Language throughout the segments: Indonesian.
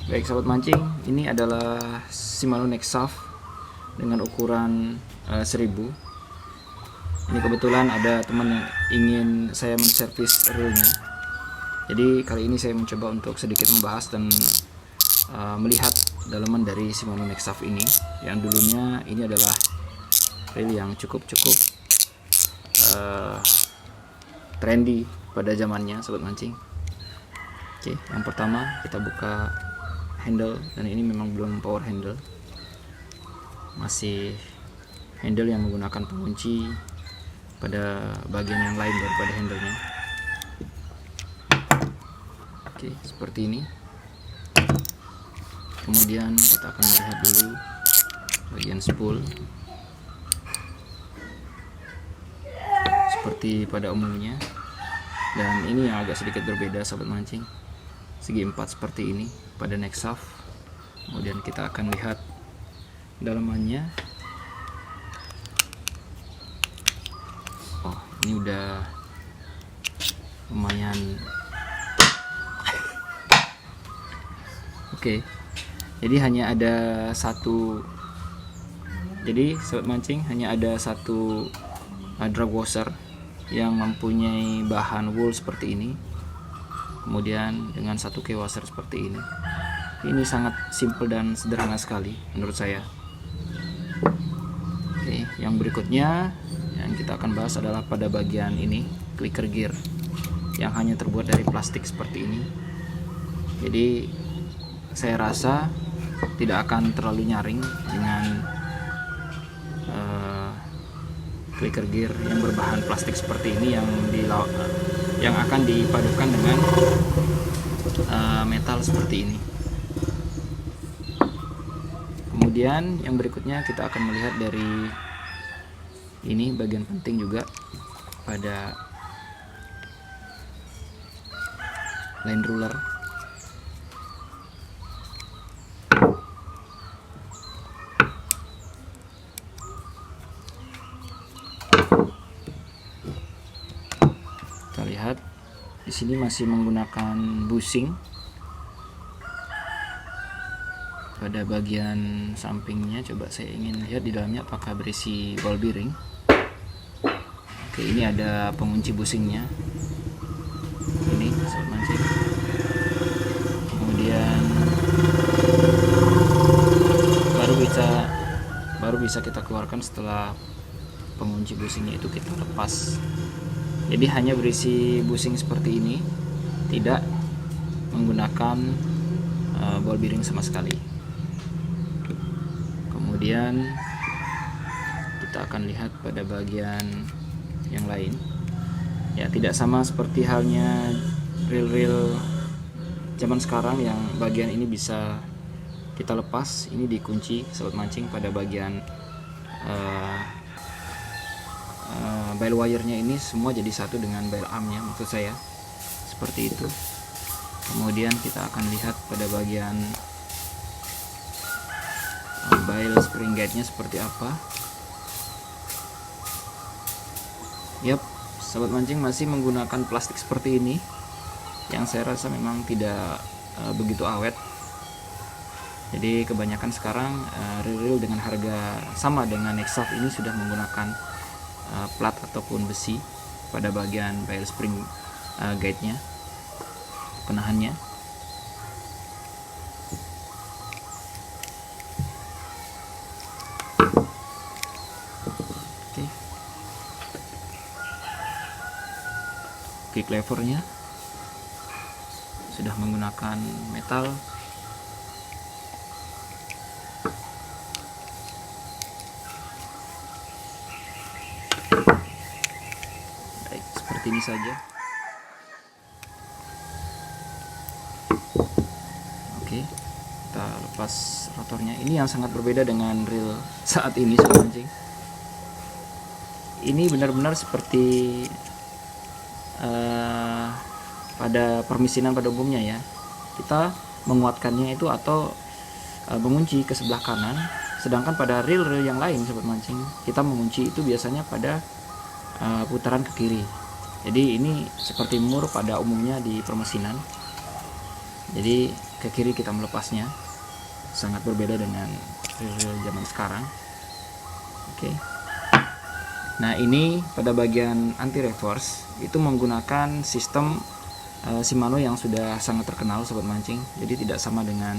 Baik sahabat mancing, ini adalah Shimano Nexaf dengan ukuran 1000. Ini kebetulan ada teman yang ingin saya menservis reelnya. Jadi kali ini saya mencoba untuk sedikit membahas dan melihat dalaman dari Shimano Nexaf ini. Yang dulunya ini adalah reel yang cukup trendy pada zamannya sahabat mancing. Oke, yang pertama kita buka handle, dan ini memang belum power handle, masih handle yang menggunakan pengunci pada bagian yang lain daripada handlenya. Oke, seperti ini. Kemudian kita akan melihat dulu bagian spool. Seperti pada umumnya, dan ini yang agak sedikit berbeda sahabat mancing, segi 4 seperti ini pada Nexaf. Kemudian kita akan lihat dalamannya. Oh, ini udah lumayan oke. Jadi hanya ada satu, jadi sobat mancing, hanya ada satu drag washer yang mempunyai bahan wool seperti ini, kemudian dengan satu key washer seperti ini. Ini sangat simple dan sederhana sekali menurut saya. Oke, yang berikutnya yang kita akan bahas adalah pada bagian ini, clicker gear, yang hanya terbuat dari plastik seperti ini. Jadi saya rasa tidak akan terlalu nyaring dengan clicker gear yang berbahan plastik seperti ini, yang akan dipadukan dengan metal seperti ini. Kemudian yang berikutnya kita akan melihat dari ini bagian penting juga pada line ruler. Kita lihat di sini masih menggunakan bushing pada bagian sampingnya. Coba saya ingin lihat di dalamnya apakah berisi ball bearing. Oke, ini ada pengunci bushingnya. Ini sobat mancing. Kemudian baru bisa kita keluarkan setelah pengunci bushingnya itu kita lepas. Jadi hanya berisi bushing seperti ini, tidak menggunakan ball bearing sama sekali. Kemudian kita akan lihat pada bagian yang lain. Ya, tidak sama seperti halnya reel-reel zaman sekarang yang bagian ini bisa kita lepas. Ini dikunci sobat mancing pada bagian bail wire-nya ini semua jadi satu dengan bail arm-nya, maksud saya seperti itu. Kemudian kita akan lihat pada bagian bail spring gate-nya seperti apa. Yap, sahabat mancing masih menggunakan plastik seperti ini, yang saya rasa memang tidak begitu awet. Jadi kebanyakan sekarang reel dengan harga sama dengan Nexaf ini sudah menggunakan plat ataupun besi pada bagian bail spring gate-nya, penahannya. Oke. Kick lever-nya sudah menggunakan metal. Baik, seperti ini saja. Oke, kita lepas rotornya. Ini yang sangat berbeda dengan reel saat ini sobat mancing. Ini benar-benar seperti pada permesinan pada umumnya ya. Kita menguatkannya itu atau mengunci ke sebelah kanan, sedangkan pada reel-reel yang lain sobat mancing kita mengunci itu biasanya pada putaran ke kiri. Jadi ini seperti mur pada umumnya di permesinan. Jadi ke kiri kita melepasnya. Sangat berbeda dengan reel zaman sekarang. Oke. Nah, ini pada bagian anti reverse itu menggunakan sistem Shimano yang sudah sangat terkenal sobat mancing. Jadi tidak sama dengan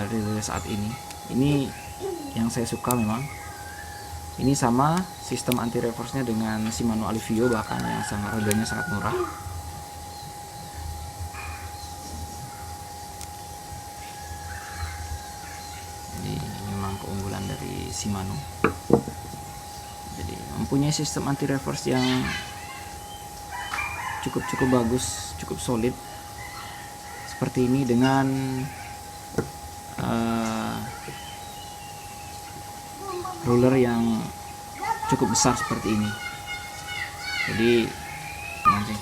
reel saat ini. Ini yang saya suka memang. Ini sama sistem anti reverse-nya dengan Shimano Alivio, bahkan yang harganya sangat murah. Ini memang keunggulan dari Shimano. Jadi mempunyai sistem anti reverse yang cukup bagus, cukup solid seperti ini dengan ruler yang cukup besar seperti ini. Jadi mancing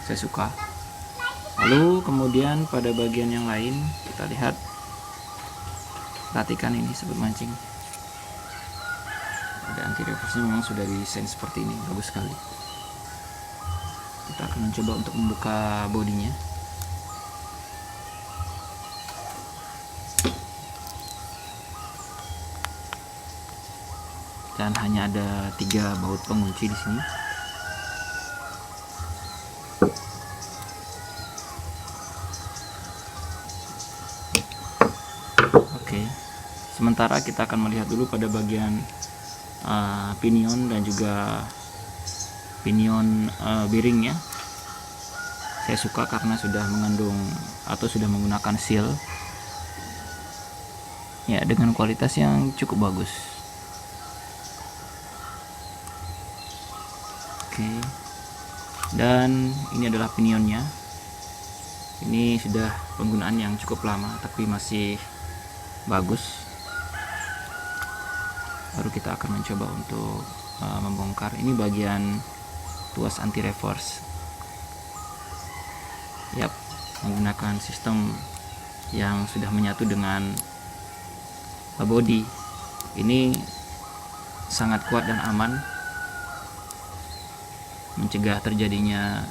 saya suka. Lalu kemudian pada bagian yang lain kita lihat, perhatikan ini sobat mancing, ada anti reverse nya memang sudah desain seperti ini, bagus sekali. Kita akan mencoba untuk membuka bodinya. Dan hanya ada 3 baut pengunci di sini. Oke. Sementara kita akan melihat dulu pada bagian pinion dan juga pinion bearingnya. Saya suka karena sudah mengandung atau sudah menggunakan seal ya, dengan kualitas yang cukup bagus. Oke. Dan ini adalah pinionnya. Ini sudah penggunaan yang cukup lama tapi masih bagus. Baru kita akan mencoba untuk membongkar. Ini bagian tuas anti reverse. Yap, menggunakan sistem yang sudah menyatu dengan body. Ini sangat kuat dan aman, mencegah terjadinya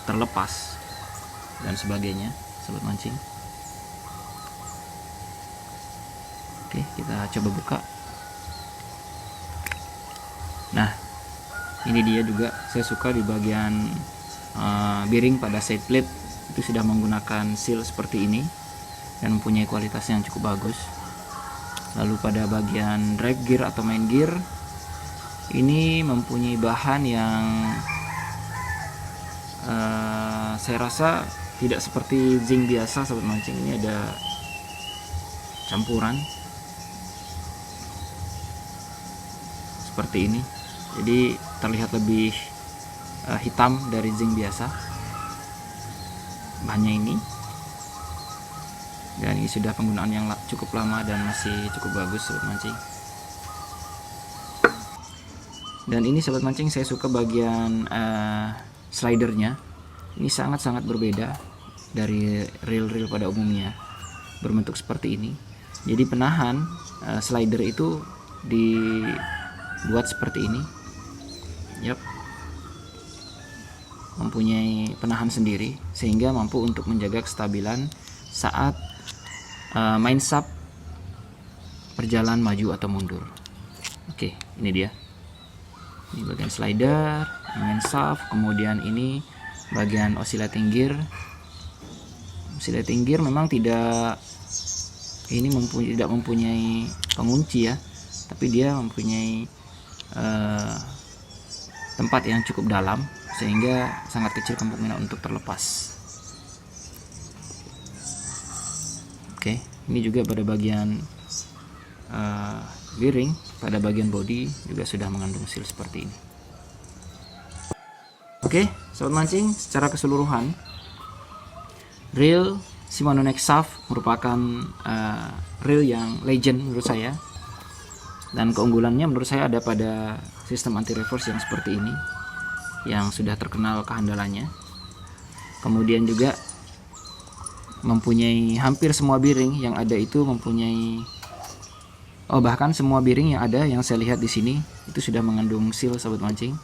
terlepas dan sebagainya, sobat mancing. Oke, kita coba buka. Nah, ini dia juga saya suka di bagian bearing pada side plate itu sudah menggunakan seal seperti ini dan mempunyai kualitas yang cukup bagus. Lalu pada bagian drive gear atau main gear ini mempunyai bahan yang saya rasa tidak seperti zinc biasa, sobat mancing. Ini ada campuran seperti ini, jadi terlihat lebih hitam dari zinc biasa bahannya ini. Dan ini sudah penggunaan yang cukup lama dan masih cukup bagus, sobat mancing. Dan ini sobat mancing, saya suka bagian slidernya. Ini sangat berbeda dari reel-reel pada umumnya, berbentuk seperti ini. Jadi penahan slider itu dibuat seperti ini. Yap, mempunyai penahan sendiri sehingga mampu untuk menjaga kestabilan saat main sub berjalan maju atau mundur. Oke, ini dia. Ini bagian slider, main sub, kemudian ini bagian oscillating gear. Oscillating gear memang tidak mempunyai pengunci ya, tapi dia mempunyai tempat yang cukup dalam sehingga sangat kecil kemungkinan untuk terlepas. Oke, ini juga pada bagian bearing, pada bagian body juga sudah mengandung seal seperti ini. Oke, sobat mancing, secara keseluruhan reel Shimano Nexaf merupakan reel yang legend menurut saya, dan keunggulannya menurut saya ada pada sistem anti reverse yang seperti ini yang sudah terkenal kehandalannya. Kemudian juga mempunyai hampir semua bearing yang ada itu mempunyai bahkan semua bearing yang ada yang saya lihat di sini itu sudah mengandung seal, sobat mancing.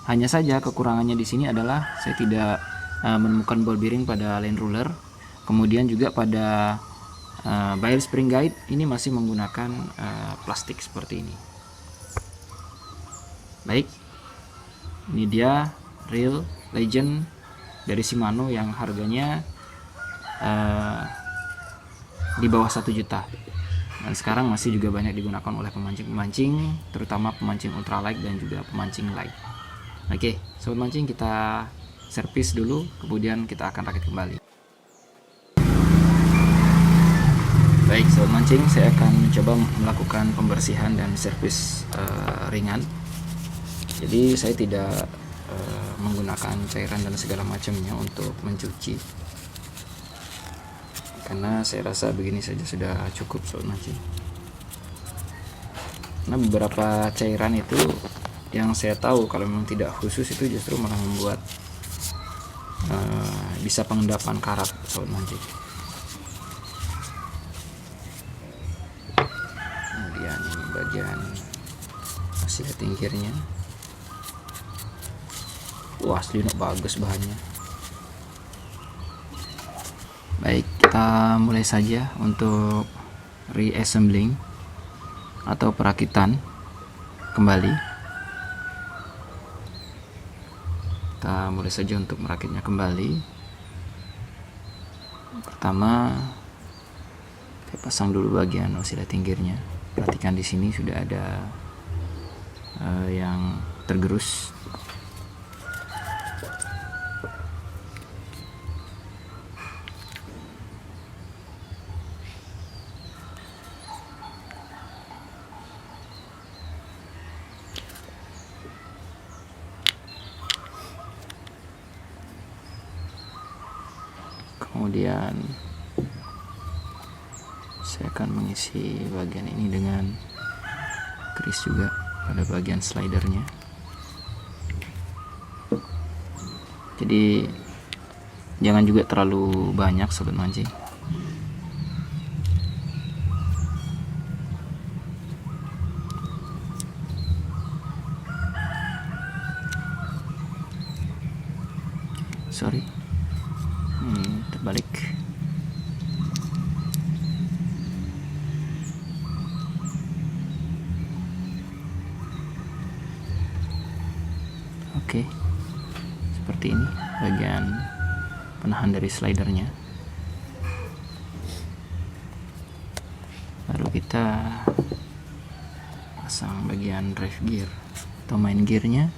Hanya saja kekurangannya di sini adalah saya tidak menemukan ball bearing pada line ruler. Kemudian juga pada Bail spring guide ini masih menggunakan plastik seperti ini. Baik, ini dia reel Legend dari Shimano yang harganya di bawah 1 juta, dan sekarang masih juga banyak digunakan oleh pemancing-pemancing, terutama pemancing ultralight dan juga pemancing light. Oke, sobat mancing, kita servis dulu, kemudian kita akan rakit kembali. Baik sobat mancing, saya akan mencoba melakukan pembersihan dan servis ringan. Jadi saya tidak menggunakan cairan dan segala macamnya untuk mencuci, karena saya rasa begini saja sudah cukup sobat mancing. Nah, beberapa cairan itu yang saya tahu kalau memang tidak khusus itu justru malah membuat bisa pengendapan karat sobat mancing. Kemudian ini bagian hasil tingkirnya. Wah, asli bagus bahannya. Baik, kita mulai saja untuk reassembling atau perakitan kembali. Kita mulai saja untuk merakitnya kembali. Pertama, saya pasang dulu bagian oscillating gearnya. Perhatikan di sini sudah ada yang tergerus. Kemudian saya akan mengisi bagian ini dengan keris juga pada bagian slidernya. Jadi jangan juga terlalu banyak sobat mancing. Sorry, terbalik. Oke, seperti ini bagian penahan dari slidernya. Lalu kita pasang bagian drive gear atau main gearnya.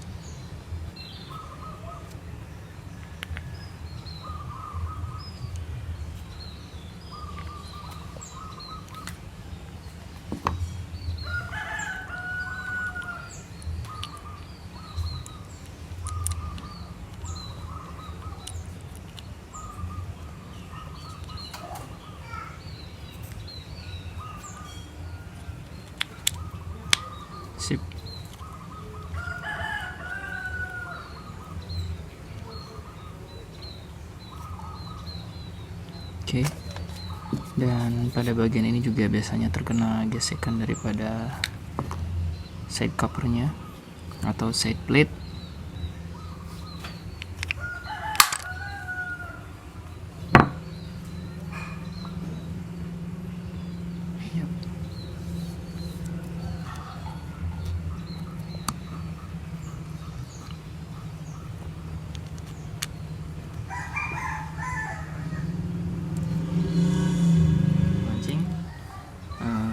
Sip. Oke. Dan pada bagian ini juga biasanya terkena gesekan daripada side covernya atau side plate.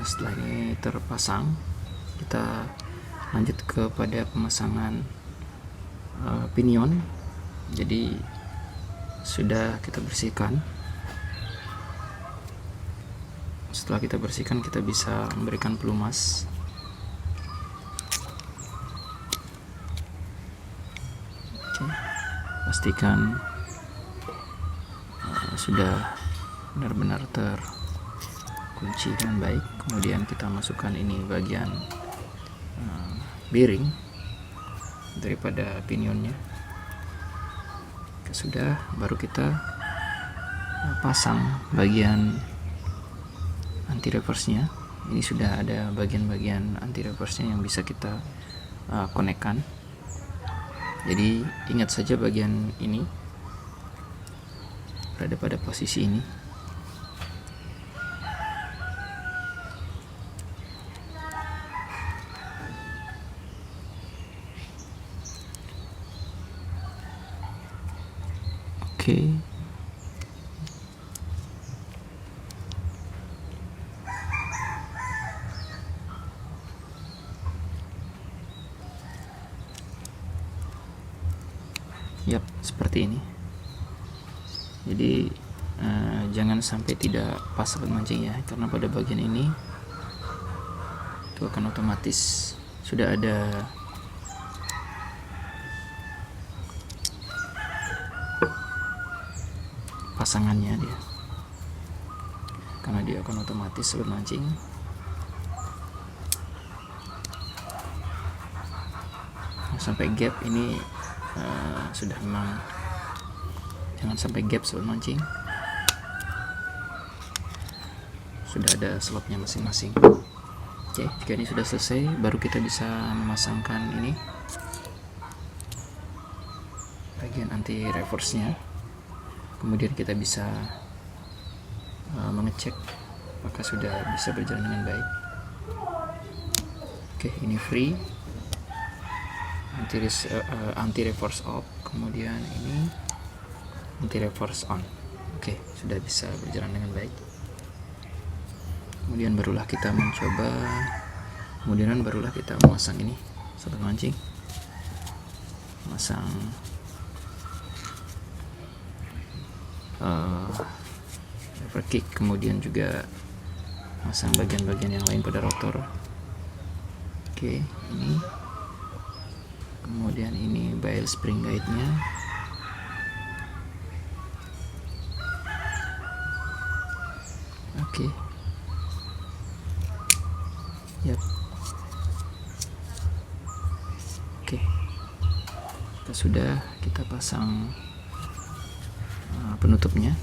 Setelah ini terpasang, kita lanjut kepada pemasangan pinion. Jadi sudah kita bersihkan. Setelah kita bersihkan, kita bisa memberikan pelumas. Oke, pastikan sudah benar-benar terkunci dengan baik. Kemudian kita masukkan ini bagian bearing daripada pinionnya. Sudah, baru kita pasang bagian anti reverse nya. Ini sudah ada bagian-bagian anti reverse nya yang bisa kita konekkan. Jadi ingat saja bagian ini berada pada posisi ini. Oke. Yap, seperti ini. Jadi jangan sampai tidak pas sobat mancing ya, karena pada bagian ini itu akan otomatis sudah ada pasangannya dia, karena dia akan otomatis sobat mancing sampai gap ini. Sudah memang jangan sampai gap sobat mancing, sudah ada slotnya masing-masing. Oke, jika ini sudah selesai baru kita bisa memasangkan ini bagian anti reverse nya, kemudian kita bisa mengecek apakah sudah bisa berjalan dengan baik. Oke, ini free, anti reverse off, kemudian ini anti reverse on. Oke, sudah bisa berjalan dengan baik. Kemudian barulah kita mencoba, kemudian barulah kita memasang ini sobat mancing, masang lever kick, kemudian juga masang bagian-bagian yang lain pada rotor. Oke, ini kemudian ini bail spring guide nya. Oke. Yap. Oke. Kita pasang penutupnya.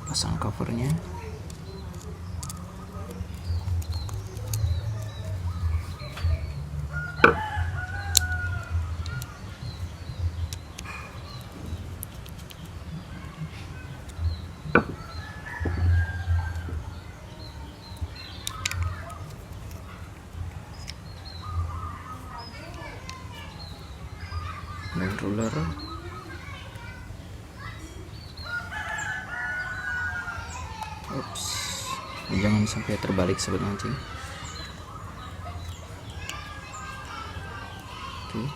Pasang covernya. Dan ruler. Ups, jangan sampai terbalik sobat mancing. Oke.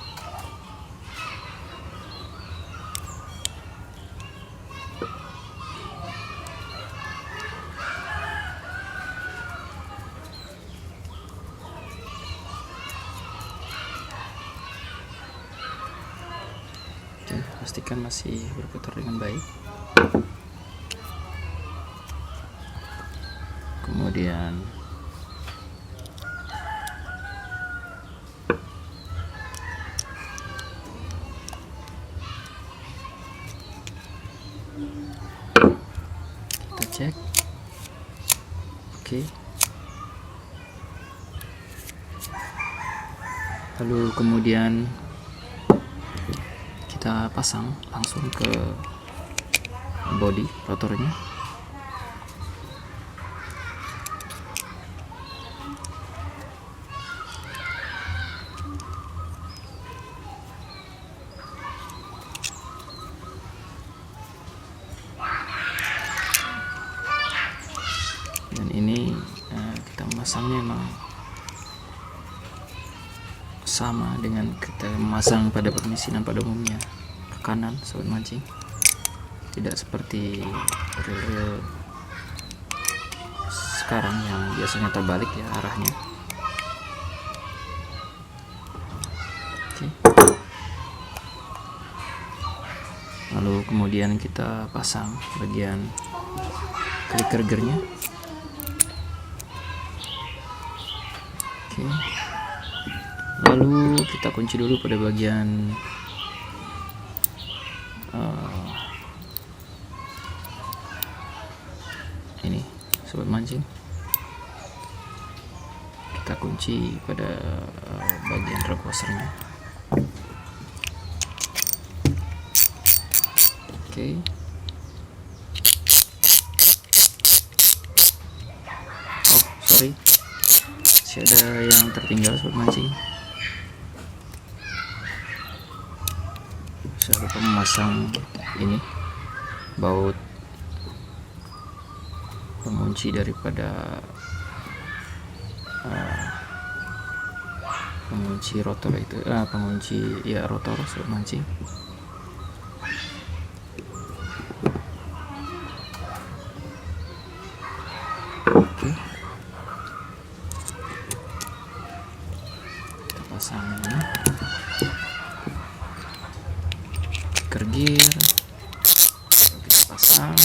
Pastikan masih berputar dengan baik. Kemudian kita cek. Oke. Lalu kemudian kita pasang langsung ke body rotornya. Dan ini kita memasangnya memang sama dengan kita memasang pada permesinan pada umumnya, ke kanan sobat mancing, tidak seperti reel sekarang yang biasanya terbalik ya arahnya. Oke. Lalu kemudian kita pasang bagian clicker gearnya. Oke. Lalu kita kunci dulu pada bagian sobat mancing. Kita kunci pada bagian drag washernya. Oke. Oh, sorry, masih ada yang tertinggal sobat mancing. Saya lupa memasang ini baut pengunci daripada pengunci rotor itu, pengunci ya rotor sobat mancing. Oke, kita pasang ini kicker gear, kita pasang.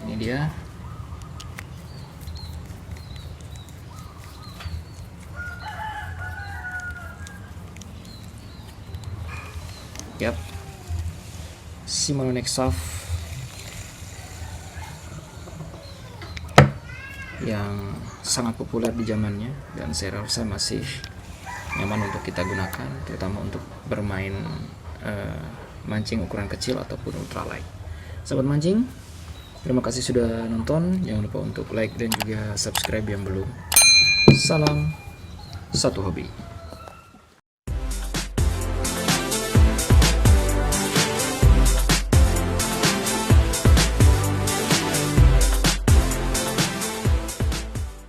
Ini dia. Yap, Shimano Nexaf yang sangat populer di zamannya, dan saya rasa masih nyaman untuk kita gunakan, terutama untuk bermain mancing ukuran kecil ataupun ultralight. Sahabat mancing, terima kasih sudah nonton. Jangan lupa untuk like dan juga subscribe yang belum. Salam satu hobi.